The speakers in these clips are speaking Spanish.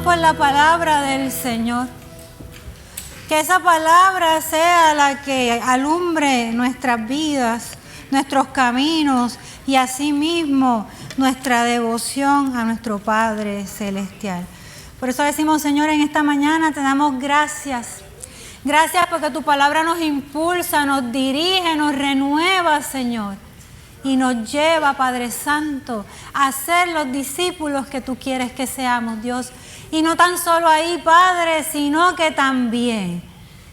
por la palabra del Señor. Que esa palabra sea la que alumbre nuestras vidas, nuestros caminos y asimismo nuestra devoción a nuestro Padre Celestial. Por eso decimos, Señor, en esta mañana te damos gracias. Gracias porque tu palabra nos impulsa, nos dirige, nos renueva, Señor. Y nos lleva, Padre Santo, a ser los discípulos que tú quieres que seamos, Dios. Y no tan solo ahí, Padre, sino que también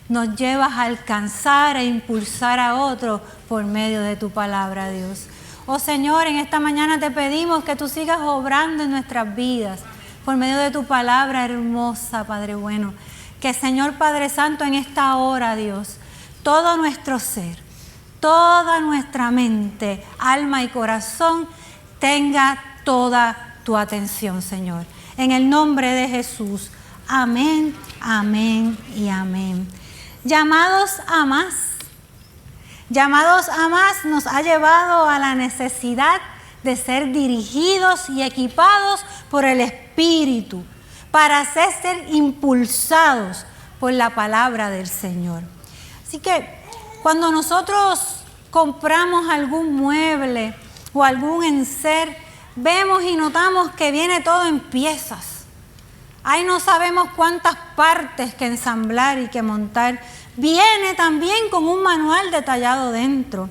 nos llevas a alcanzar e impulsar a otros por medio de tu palabra, Dios. Oh Señor, en esta mañana te pedimos que tú sigas obrando en nuestras vidas por medio de tu palabra hermosa, Padre bueno. Que, Señor Padre Santo, en esta hora, Dios, todo nuestro ser, toda nuestra mente, alma y corazón tenga toda tu atención, Señor. En el nombre de Jesús. Amén, amén y amén. Llamados a más. Llamados a más nos ha llevado a la necesidad de ser dirigidos y equipados por el Espíritu para ser impulsados por la palabra del Señor. Así que cuando nosotros compramos algún mueble o algún enser, vemos y notamos que viene todo en piezas. Ahí no sabemos cuántas partes que ensamblar y que montar. Viene también con un manual detallado dentro.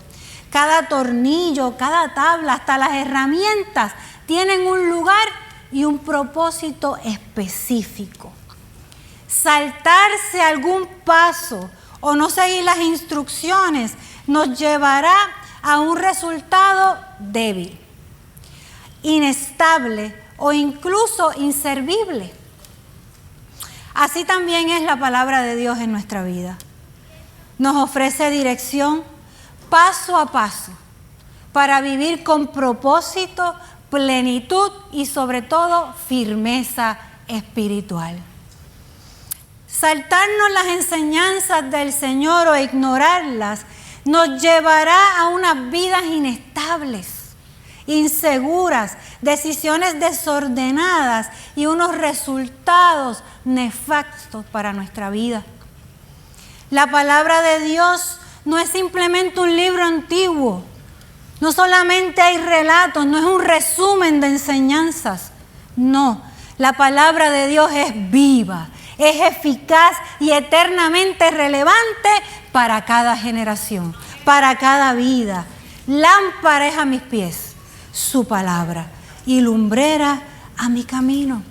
Cada tornillo, cada tabla, hasta las herramientas tienen un lugar y un propósito específico. Saltarse algún paso o no seguir las instrucciones nos llevará a un resultado débil, inestable o incluso inservible. Así también es la palabra de Dios en nuestra vida. Nos ofrece dirección paso a paso para vivir con propósito, plenitud y sobre todo firmeza espiritual. Saltarnos las enseñanzas del Señor o ignorarlas nos llevará a unas vidas inestables, inseguras, decisiones desordenadas y unos resultados nefastos para nuestra vida. La palabra de Dios no es simplemente un libro antiguo, no solamente hay relatos, no es un resumen de enseñanzas, no, la palabra de Dios es viva, es eficaz y eternamente relevante para cada generación, para cada vida. Lámpara es a mis pies su palabra y lumbrera a mi camino.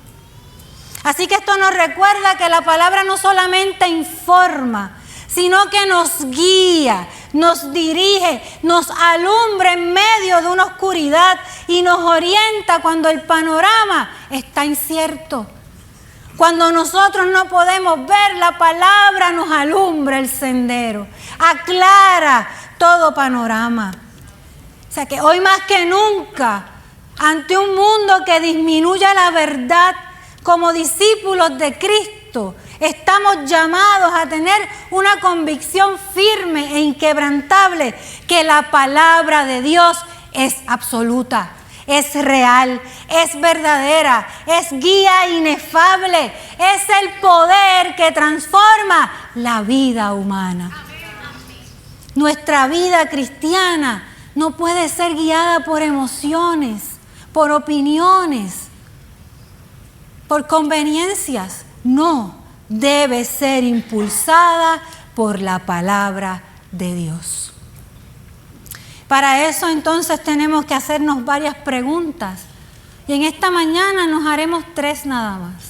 Así que esto nos recuerda que la palabra no solamente informa, sino que nos guía, nos dirige, nos alumbra en medio de una oscuridad y nos orienta cuando el panorama está incierto. Cuando nosotros no podemos ver, la palabra nos alumbra el sendero, aclara todo panorama. O sea que hoy más que nunca, ante un mundo que disminuye la verdad, como discípulos de Cristo, estamos llamados a tener una convicción firme e inquebrantable que la palabra de Dios es absoluta, es real, es verdadera, es guía inefable, es el poder que transforma la vida humana. Nuestra vida cristiana no puede ser guiada por emociones, por opiniones, por conveniencias. No, debe ser impulsada por la palabra de Dios. Para eso entonces tenemos que hacernos varias preguntas. Y en esta mañana nos haremos 3 nada más.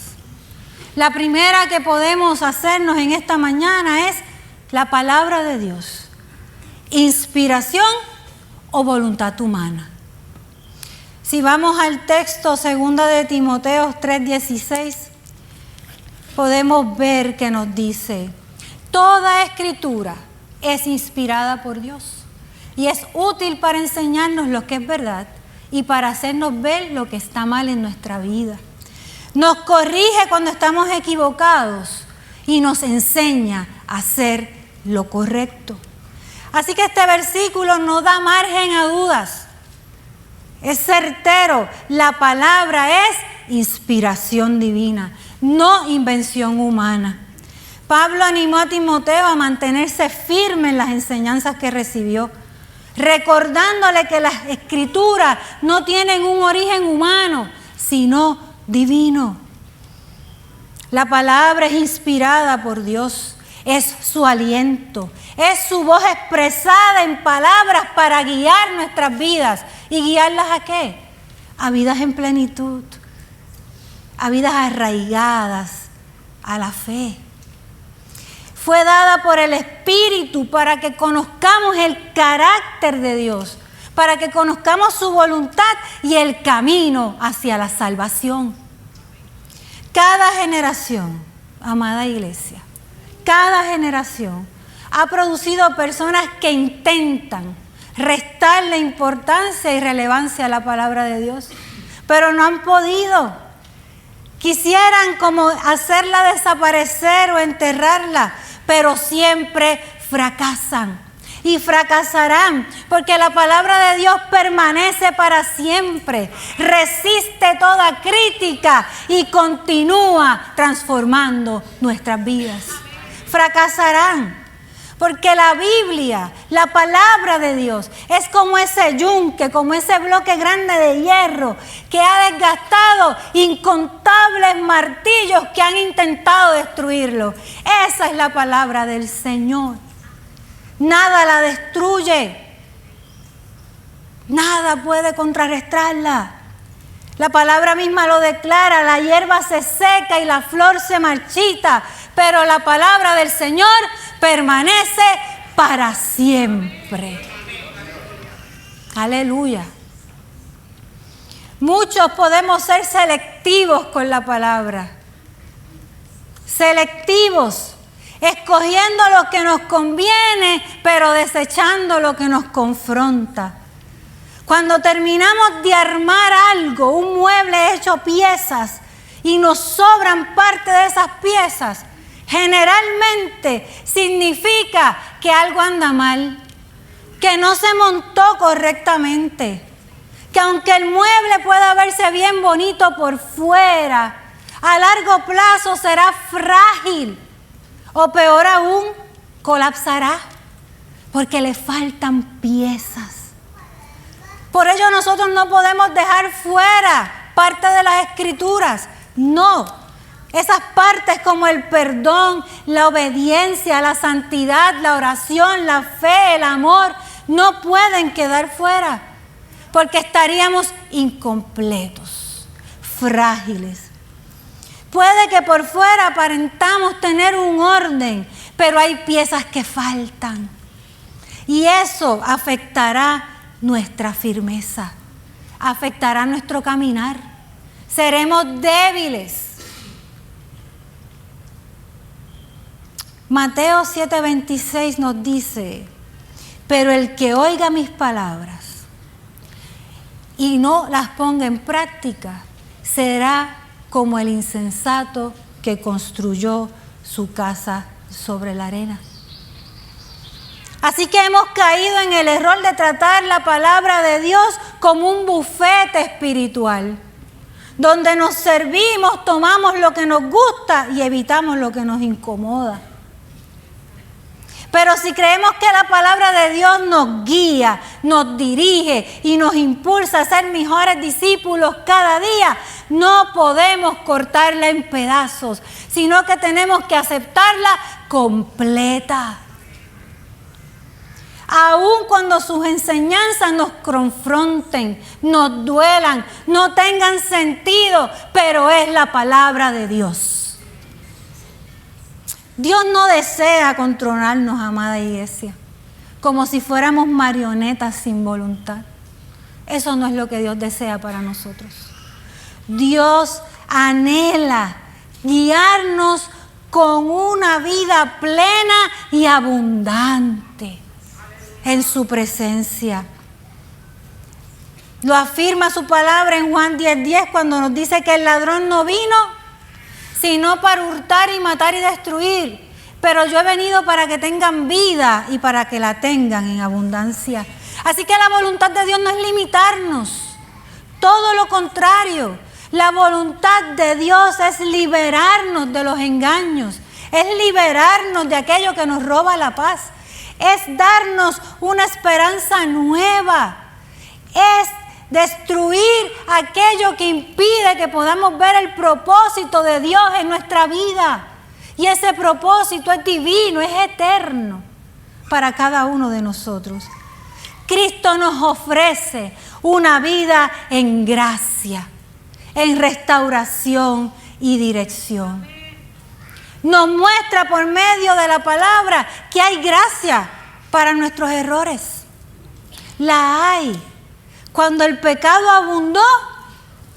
La primera que podemos hacernos en esta mañana es la palabra de Dios. ¿Inspiración o voluntad humana? Si vamos al texto 2 de Timoteo 3:16, podemos ver que nos dice: toda escritura es inspirada por Dios y es útil para enseñarnos lo que es verdad y para hacernos ver lo que está mal en nuestra vida. Nos corrige cuando estamos equivocados y nos enseña a hacer lo correcto. Así que este versículo no da margen a dudas. Es certero, la palabra es inspiración divina. no invención humana. Pablo animó a Timoteo a mantenerse firme en las enseñanzas que recibió, recordándole que las escrituras no tienen un origen humano, sino divino. La palabra es inspirada por Dios, es su aliento, es su voz expresada en palabras para guiar nuestras vidas. ¿Y guiarlas a qué? A vidas en plenitud, a vidas arraigadas a la fe. Fue dada por el Espíritu para que conozcamos el carácter de Dios, para que conozcamos su voluntad y el camino hacia la salvación. Cada generación, amada iglesia, cada generación ha producido personas que intentan restarle importancia y relevancia a la palabra de Dios, pero no han podido. Quisieran como hacerla desaparecer o enterrarla, pero siempre fracasan y fracasarán, porque la palabra de Dios permanece para siempre, resiste toda crítica y continúa transformando nuestras vidas. Fracasarán, porque la Biblia, la palabra de Dios, es como ese yunque, como ese bloque grande de hierro que ha desgastado incontables martillos que han intentado destruirlo. Esa es la palabra del Señor. Nada la destruye, nada puede contrarrestarla. La palabra misma lo declara: la hierba se seca y la flor se marchita, pero la palabra del Señor permanece para siempre. Aleluya. Muchos podemos ser selectivos con la palabra. Selectivos, escogiendo lo que nos conviene, pero desechando lo que nos confronta. Cuando terminamos de armar algo, un mueble hecho piezas, y nos sobran parte de esas piezas, generalmente significa que algo anda mal, que no se montó correctamente, que aunque el mueble pueda verse bien bonito por fuera, a largo plazo será frágil o peor aún, colapsará porque le faltan piezas. Por ello nosotros no podemos dejar fuera parte de las Escrituras, no. Esas partes como el perdón, la obediencia, la santidad, la oración, la fe, el amor, no pueden quedar fuera, porque estaríamos incompletos, frágiles. Puede que por fuera aparentamos tener un orden, pero hay piezas que faltan. Y eso afectará nuestra firmeza, afectará nuestro caminar. Seremos débiles. Mateo 7:26 nos dice: pero el que oiga mis palabras y no las ponga en práctica, será como el insensato que construyó su casa sobre la arena. Así que hemos caído en el error de tratar la palabra de Dios como un bufete espiritual, donde nos servimos, tomamos lo que nos gusta y evitamos lo que nos incomoda. Pero si creemos que la palabra de Dios nos guía, nos dirige y nos impulsa a ser mejores discípulos cada día, no podemos cortarla en pedazos, sino que tenemos que aceptarla completa. Aun cuando sus enseñanzas nos confronten, nos duelan, no tengan sentido, pero es la palabra de Dios. Dios no desea controlarnos, amada iglesia, como si fuéramos marionetas sin voluntad. Eso no es lo que Dios desea para nosotros. Dios anhela guiarnos con una vida plena y abundante en su presencia. Lo afirma su palabra en Juan 10:10 cuando nos dice que el ladrón no vino sino para hurtar y matar y destruir, pero yo he venido para que tengan vida y para que la tengan en abundancia. Así que la voluntad de Dios no es limitarnos, todo lo contrario. La voluntad de Dios es liberarnos de los engaños, es liberarnos de aquello que nos roba la paz, es darnos una esperanza nueva, es destruir aquello que impide que podamos ver el propósito de Dios en nuestra vida. Y ese propósito es divino, es eterno para cada uno de nosotros. Cristo nos ofrece una vida en gracia, en restauración y dirección. Nos muestra por medio de la palabra que hay gracia para nuestros errores. La hay. Cuando el pecado abundó,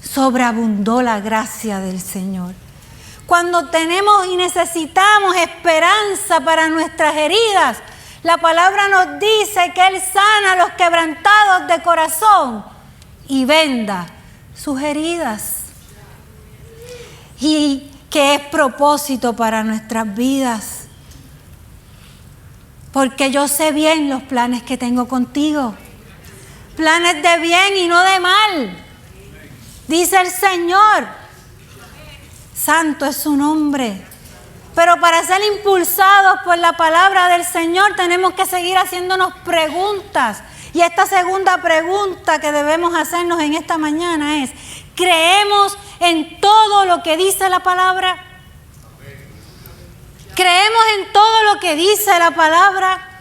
sobreabundó la gracia del Señor. Cuando tenemos y necesitamos esperanza para nuestras heridas, la palabra nos dice que Él sana a los quebrantados de corazón y venda sus heridas. Y que es propósito para nuestras vidas. Porque yo sé bien los planes que tengo contigo. Planes de bien y no de mal. Dice el Señor. Santo es su nombre. Pero para ser impulsados por la palabra del Señor tenemos que seguir haciéndonos preguntas. Y esta segunda pregunta que debemos hacernos en esta mañana es: ¿creemos en todo lo que dice la palabra? ¿Creemos en todo lo que dice la palabra?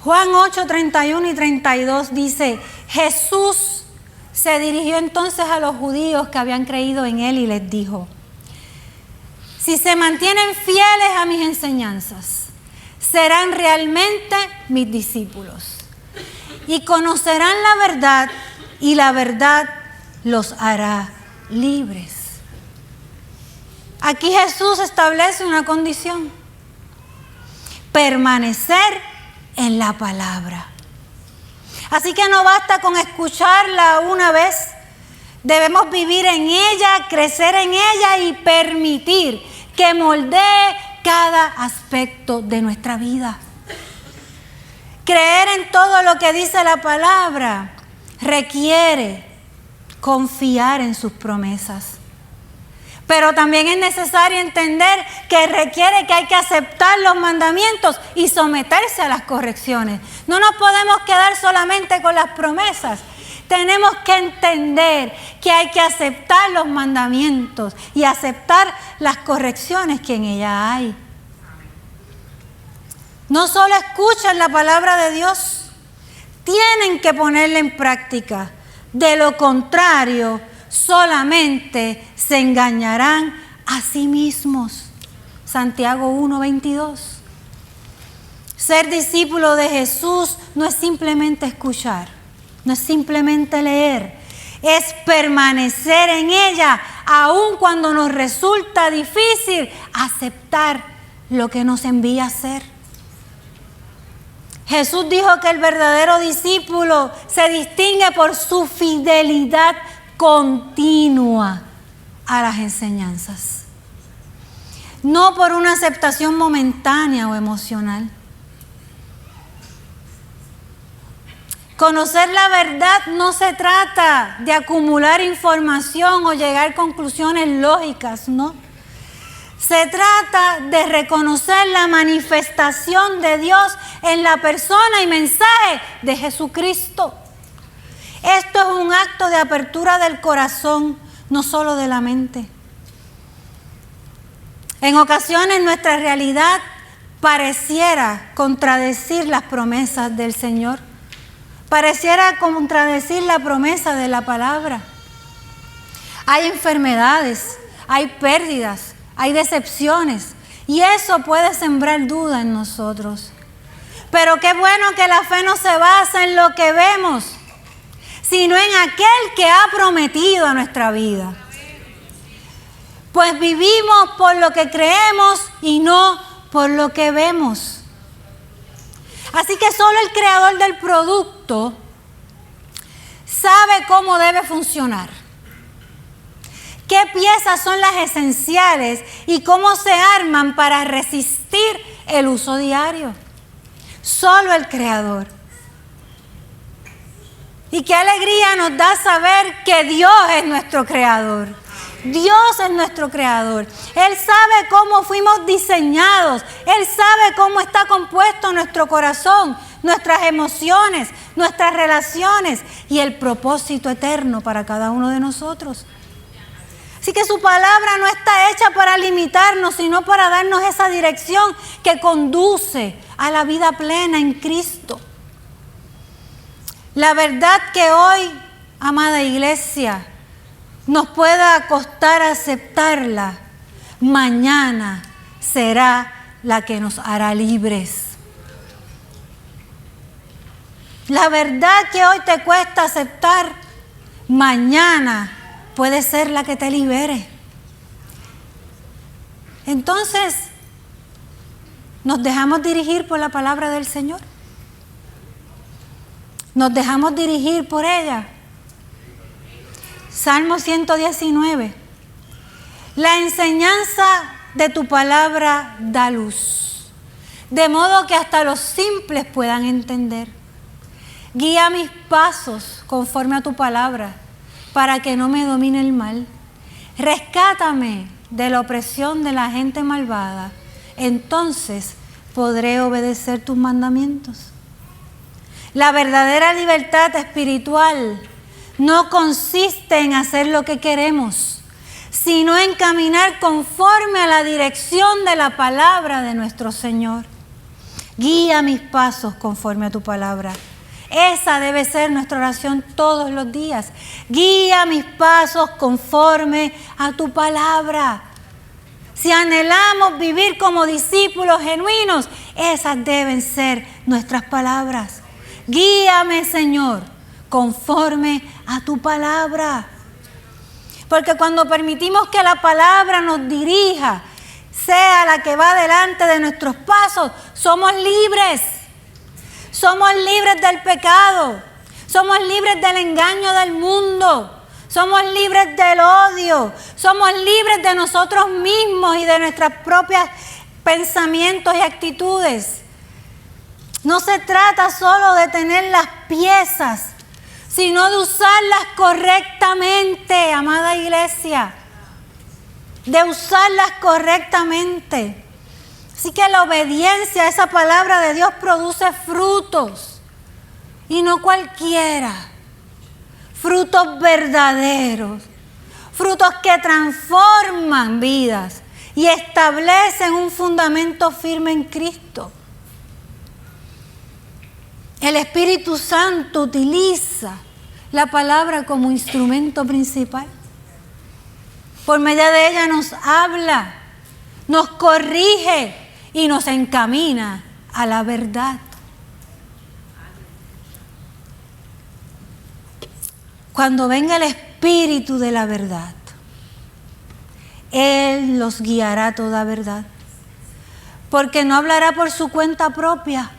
Juan 8, 31 y 32 dice: Jesús se dirigió entonces a los judíos que habían creído en Él y les dijo: si se mantienen fieles a mis enseñanzas, serán realmente mis discípulos y conocerán la verdad, y la verdad los hará libres. Aquí Jesús establece una condición: permanecer en la palabra. Así que no basta con escucharla una vez, debemos vivir en ella, crecer en ella y permitir que moldee cada aspecto de nuestra vida. Creer en todo lo que dice la palabra requiere confiar en sus promesas. Pero también es necesario entender que requiere que hay que aceptar los mandamientos y someterse a las correcciones. No nos podemos quedar solamente con las promesas. Tenemos que entender que hay que aceptar los mandamientos y aceptar las correcciones que en ella hay. No solo escuchan la palabra de Dios, tienen que ponerla en práctica. De lo contrario, solamente se engañarán a sí mismos. Santiago 1:22. Ser discípulo de Jesús no es simplemente escuchar, no es simplemente leer, es permanecer en ella, aun cuando nos resulta difícil aceptar lo que nos envía a hacer. Jesús dijo que el verdadero discípulo se distingue por su fidelidad continua a las enseñanzas, no por una aceptación momentánea o emocional. Conocer la verdad no se trata de acumular información o llegar a conclusiones lógicas, no. Se trata de reconocer la manifestación de Dios en la persona y mensaje de Jesucristo. Esto es un acto de apertura del corazón, no solo de la mente. En ocasiones nuestra realidad pareciera contradecir las promesas del Señor. Pareciera contradecir la promesa de la palabra. Hay enfermedades, hay pérdidas, hay decepciones, y eso puede sembrar duda en nosotros. Pero qué bueno que la fe no se basa en lo que vemos, sino en aquel que ha prometido a nuestra vida. Pues vivimos por lo que creemos y no por lo que vemos. Así que solo el creador del producto sabe cómo debe funcionar, qué piezas son las esenciales y cómo se arman para resistir el uso diario. Solo el creador. Y qué alegría nos da saber que Dios es nuestro creador. Dios es nuestro creador. Él sabe cómo fuimos diseñados. Él sabe cómo está compuesto nuestro corazón, nuestras emociones, nuestras relaciones y el propósito eterno para cada uno de nosotros. Así que su palabra no está hecha para limitarnos, sino para darnos esa dirección que conduce a la vida plena en Cristo. La verdad que hoy, amada iglesia, nos pueda costar aceptarla, mañana será la que nos hará libres. La verdad que hoy te cuesta aceptar, mañana puede ser la que te libere. Entonces, ¿nos dejamos dirigir por la palabra del Señor? ¿Nos dejamos dirigir por ella? Salmo 119. La enseñanza de tu palabra da luz, de modo que hasta los simples puedan entender. Guía mis pasos conforme a tu palabra, para que no me domine el mal. Rescátame de la opresión de la gente malvada, entonces podré obedecer tus mandamientos. La verdadera libertad espiritual no consiste en hacer lo que queremos, sino en caminar conforme a la dirección de la palabra de nuestro Señor. Guía mis pasos conforme a tu palabra. Esa debe ser nuestra oración todos los días. Guía mis pasos conforme a tu palabra. Si anhelamos vivir como discípulos genuinos, esas deben ser nuestras palabras. Guíame, Señor, conforme a tu palabra. Porque cuando permitimos que la palabra nos dirija, sea la que va delante de nuestros pasos, somos libres. Somos libres del pecado. Somos libres del engaño del mundo. Somos libres del odio. Somos libres de nosotros mismos y de nuestros propios pensamientos y actitudes. No se trata solo de tener las piezas, sino de usarlas correctamente, amada iglesia. De usarlas correctamente. Así que la obediencia a esa palabra de Dios produce frutos. Y no cualquiera. Frutos verdaderos. Frutos que transforman vidas y establecen un fundamento firme en Cristo. El Espíritu Santo utiliza la palabra como instrumento principal. Por medio de ella nos habla, nos corrige y nos encamina a la verdad. Cuando venga el Espíritu de la verdad, Él los guiará a toda verdad, porque no hablará por su cuenta propia,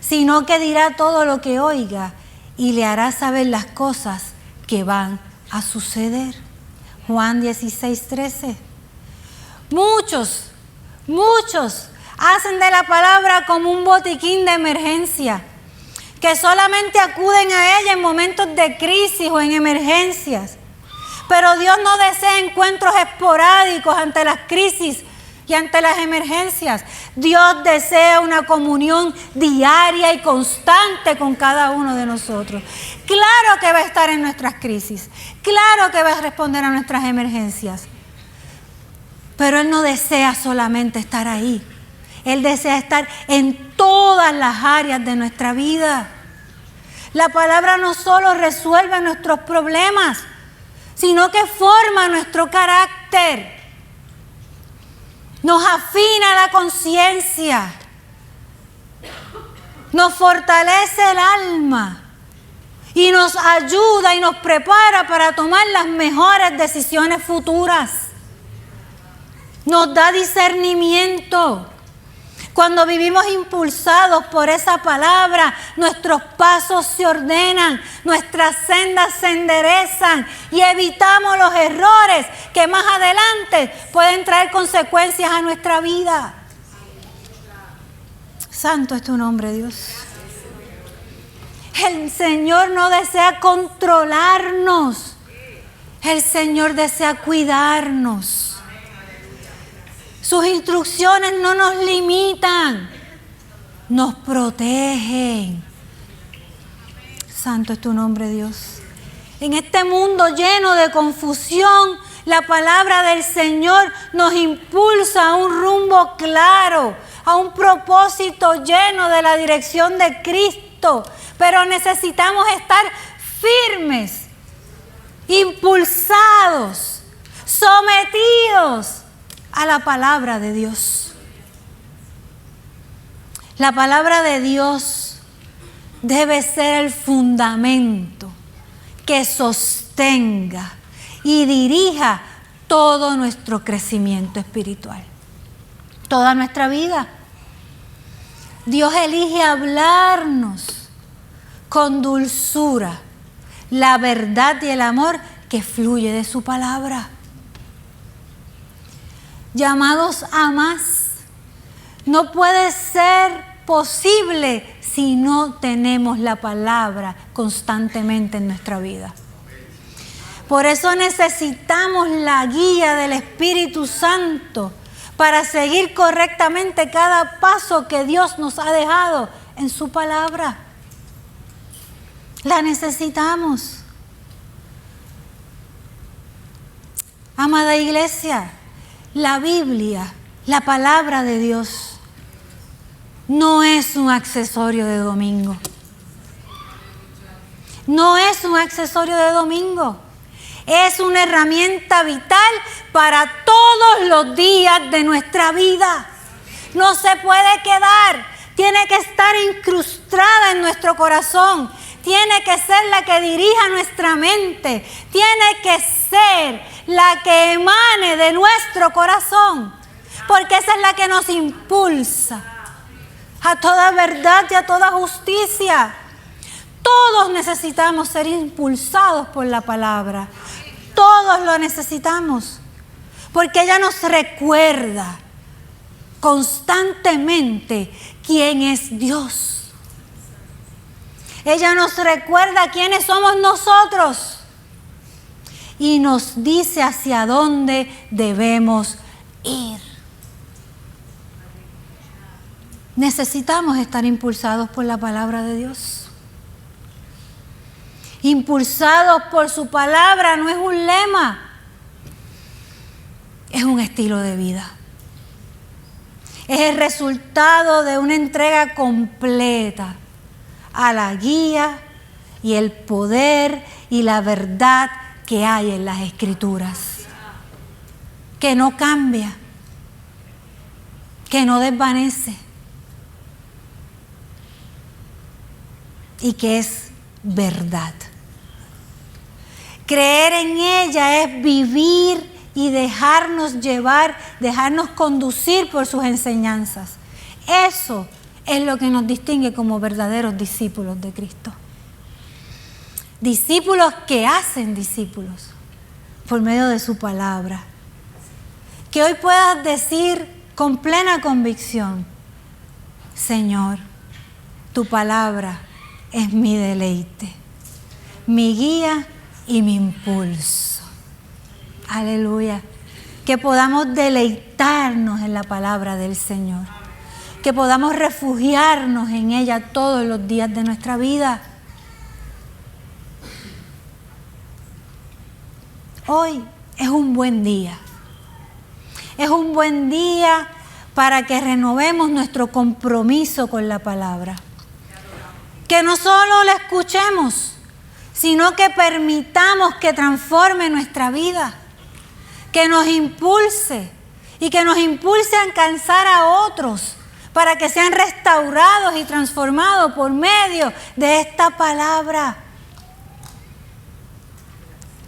sino que dirá todo lo que oiga y le hará saber las cosas que van a suceder. Juan 16:13. Muchos hacen de la palabra como un botiquín de emergencia, que solamente acuden a ella en momentos de crisis o en emergencias. Pero Dios no desea encuentros esporádicos ante las crisis y ante las emergencias. Dios desea una comunión diaria y constante con cada uno de nosotros. Claro que va a estar en nuestras crisis. Claro que va a responder a nuestras emergencias. Pero Él no desea solamente estar ahí. Él desea estar en todas las áreas de nuestra vida. La palabra no solo resuelve nuestros problemas, sino que forma nuestro carácter. Nos afina la conciencia, nos fortalece el alma y nos ayuda y nos prepara para tomar las mejores decisiones futuras. Nos da discernimiento. Cuando vivimos impulsados por esa palabra, nuestros pasos se ordenan, nuestras sendas se enderezan y evitamos los errores que más adelante pueden traer consecuencias a nuestra vida. Santo es tu nombre, Dios. El Señor no desea controlarnos. El Señor desea cuidarnos. Sus instrucciones no nos limitan, nos protegen. Santo es tu nombre, Dios. En este mundo lleno de confusión, la palabra del Señor nos impulsa a un rumbo claro, a un propósito lleno de la dirección de Cristo. Pero necesitamos estar firmes, impulsados, sometidos a la palabra de Dios. La palabra de Dios debe ser el fundamento que sostenga y dirija todo nuestro crecimiento espiritual, toda nuestra vida. Dios elige hablarnos con dulzura, la verdad y el amor que fluye de su palabra. Llamados a más, no puede ser posible si no tenemos la palabra constantemente en nuestra vida. Por eso necesitamos la guía del Espíritu Santo para seguir correctamente cada paso que Dios nos ha dejado en su palabra. La necesitamos. Amada iglesia, la Biblia, la palabra de Dios, no es un accesorio de domingo. No es un accesorio de domingo. Es una herramienta vital para todos los días de nuestra vida. No se puede quedar. Tiene que estar incrustada en nuestro corazón. Tiene que ser la que dirija nuestra mente. Tiene que ser la que emane de nuestro corazón. Porque esa es la que nos impulsa a toda verdad y a toda justicia. Todos necesitamos ser impulsados por la palabra. Todos lo necesitamos. Porque ella nos recuerda constantemente quién es Dios. Ella nos recuerda quiénes somos nosotros. Y nos dice hacia dónde debemos ir. Necesitamos estar impulsados por la palabra de Dios. Impulsados por su palabra no es un lema, es un estilo de vida. Es el resultado de una entrega completa a la guía y el poder y la verdad que hay en las Escrituras, que no cambia, que no desvanece y que es verdad. Creer en ella es vivir y dejarnos llevar, dejarnos conducir por sus enseñanzas. Eso es lo que nos distingue como verdaderos discípulos de Cristo. Discípulos que hacen discípulos por medio de su palabra. Que hoy puedas decir con plena convicción: Señor, tu palabra es mi deleite, mi guía y mi impulso. Aleluya. Que podamos deleitarnos en la palabra del Señor. Que podamos refugiarnos en ella todos los días de nuestra vida. Hoy es un buen día. Es un buen día para que renovemos nuestro compromiso con la palabra. Que no solo la escuchemos, sino que permitamos que transforme nuestra vida, que nos impulse y que nos impulse a alcanzar a otros para que sean restaurados y transformados por medio de esta palabra.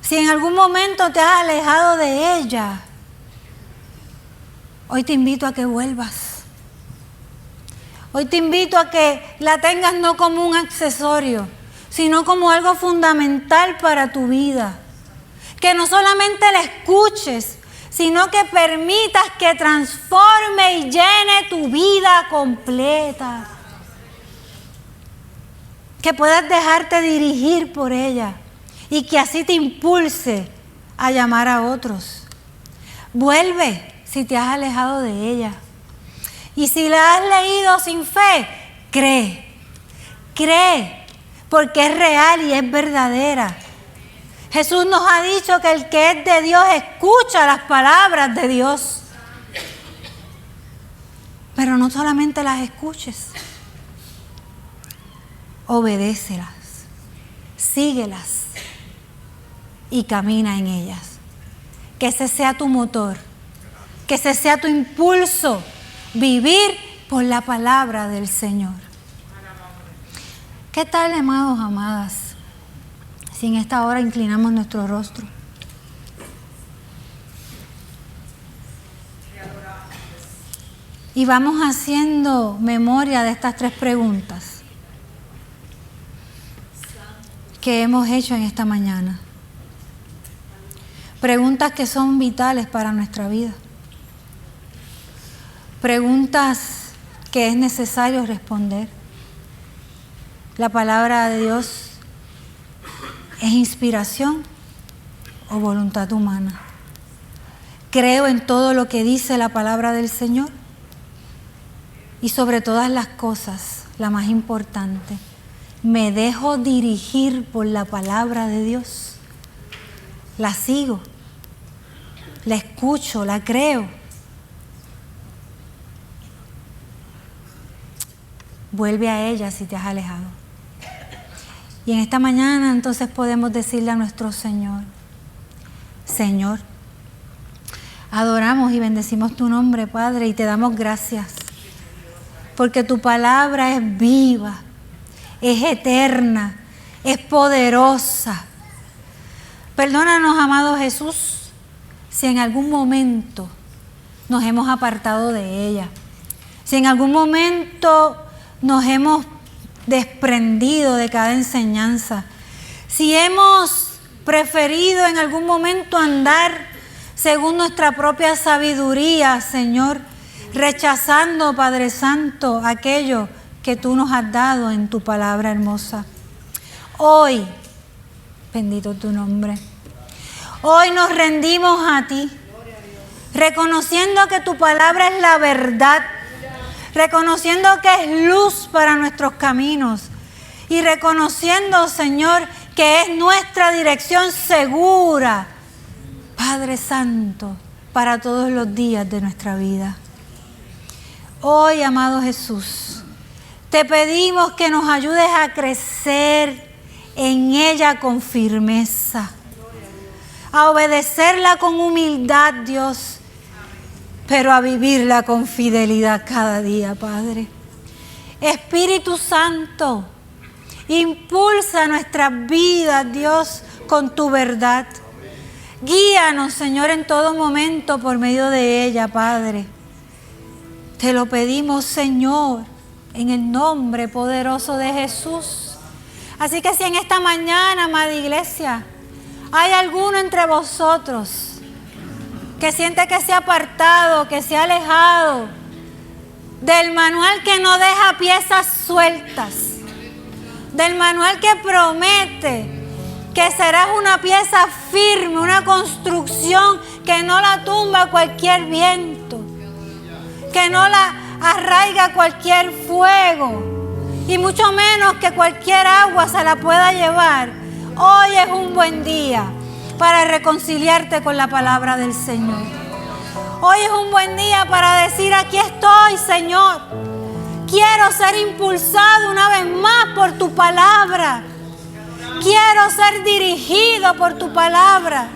Si en algún momento te has alejado de ella, hoy te invito a que vuelvas. Hoy te invito a que la tengas no como un accesorio, sino como algo fundamental para tu vida. Que no solamente la escuches, sino que permitas que transforme y llene tu vida completa. que puedas dejarte dirigir por ella y que así te impulse a llamar a otros. Vuelve si te has alejado de ella. Y si la has leído sin fe, cree, porque es real y es verdadera. Jesús nos ha dicho que el que es de Dios escucha las palabras de Dios. Pero no solamente las escuches, obedécelas, síguelas y camina en ellas. Que ese sea tu motor, que ese sea tu impulso, vivir por la palabra del Señor. ¿Qué tal, amados, amadas? Si en esta hora inclinamos nuestro rostro. Y vamos haciendo memoria de estas 3 preguntas que hemos hecho en esta mañana. Preguntas que son vitales para nuestra vida. Preguntas que es necesario responder. ¿La palabra de Dios es inspiración o voluntad humana? ¿Creo en todo lo que dice la palabra del Señor? Y sobre todas las cosas, la más importante, ¿me dejo dirigir por la palabra de Dios? ¿La sigo? ¿La escucho? ¿La creo? Vuelve a ella si te has alejado. Y en esta mañana entonces podemos decirle a nuestro Señor: Señor, adoramos y bendecimos tu nombre, Padre, y te damos gracias. Porque tu palabra es viva, es eterna, es poderosa. Perdónanos, amado Jesús, si en algún momento nos hemos apartado de ella. Si en algún momento nos hemos desprendido de cada enseñanza. Si hemos preferido en algún momento andar según nuestra propia sabiduría, Señor, rechazando, Padre Santo, aquello que tú nos has dado en tu palabra hermosa. Hoy, bendito tu nombre, hoy nos rendimos a ti, reconociendo que tu palabra es la verdad, reconociendo que es luz para nuestros caminos y reconociendo, Señor, que es nuestra dirección segura, Padre Santo, para todos los días de nuestra vida. Hoy, amado Jesús, te pedimos que nos ayudes a crecer en ella con firmeza, a obedecerla con humildad, Dios, pero a vivirla con fidelidad cada día, Padre. Espíritu Santo, impulsa nuestras vidas, Dios, con tu verdad. Guíanos, Señor, en todo momento por medio de ella, Padre. Te lo pedimos, Señor, en el nombre poderoso de Jesús. Así que si en esta mañana, amada iglesia, hay alguno entre vosotros que siente que se ha apartado, que se ha alejado del manual que no deja piezas sueltas, del manual que promete que serás una pieza firme, una construcción que no la tumba cualquier viento, que no la arraiga cualquier fuego y mucho menos que cualquier agua se la pueda llevar. Hoy es un buen día para reconciliarte con la palabra del Señor. Hoy es un buen día para decir: aquí estoy, Señor. Quiero ser impulsado una vez más por tu palabra. Quiero ser dirigido por tu palabra.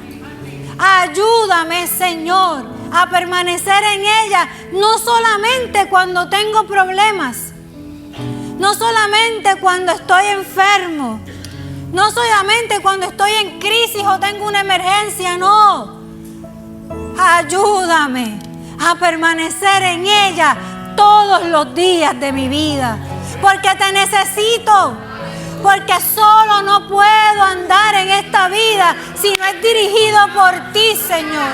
Ayúdame, Señor, a permanecer en ella, no solamente cuando tengo problemas, no solamente cuando estoy enfermo, no solamente cuando estoy en crisis o tengo una emergencia, no. Ayúdame a permanecer en ella todos los días de mi vida, porque te necesito, porque solo no puedo andar en esta vida si no es dirigido por ti, Señor.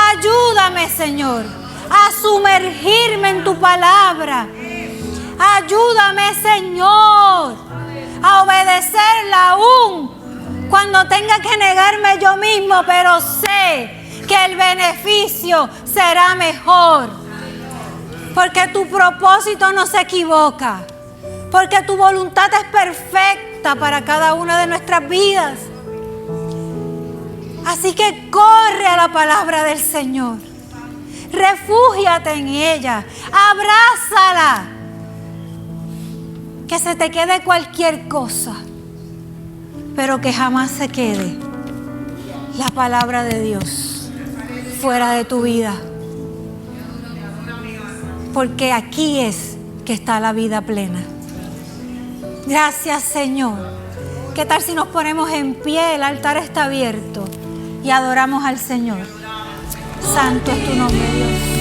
Ayúdame, Señor, a sumergirme en tu palabra. Ayúdame, Señor, a obedecerla aún cuando tenga que negarme yo mismo, pero sé que el beneficio será mejor. Porque tu propósito no se equivoca. Porque tu voluntad es perfecta para cada una de nuestras vidas. Así que corre a la palabra del Señor. Refúgiate en ella. Abrázala. Que se te quede cualquier cosa, pero que jamás se quede la palabra de Dios fuera de tu vida. Porque aquí es que está la vida plena. Gracias, Señor. ¿Qué tal si nos ponemos en pie? El altar está abierto y adoramos al Señor. Santo es tu nombre, Dios.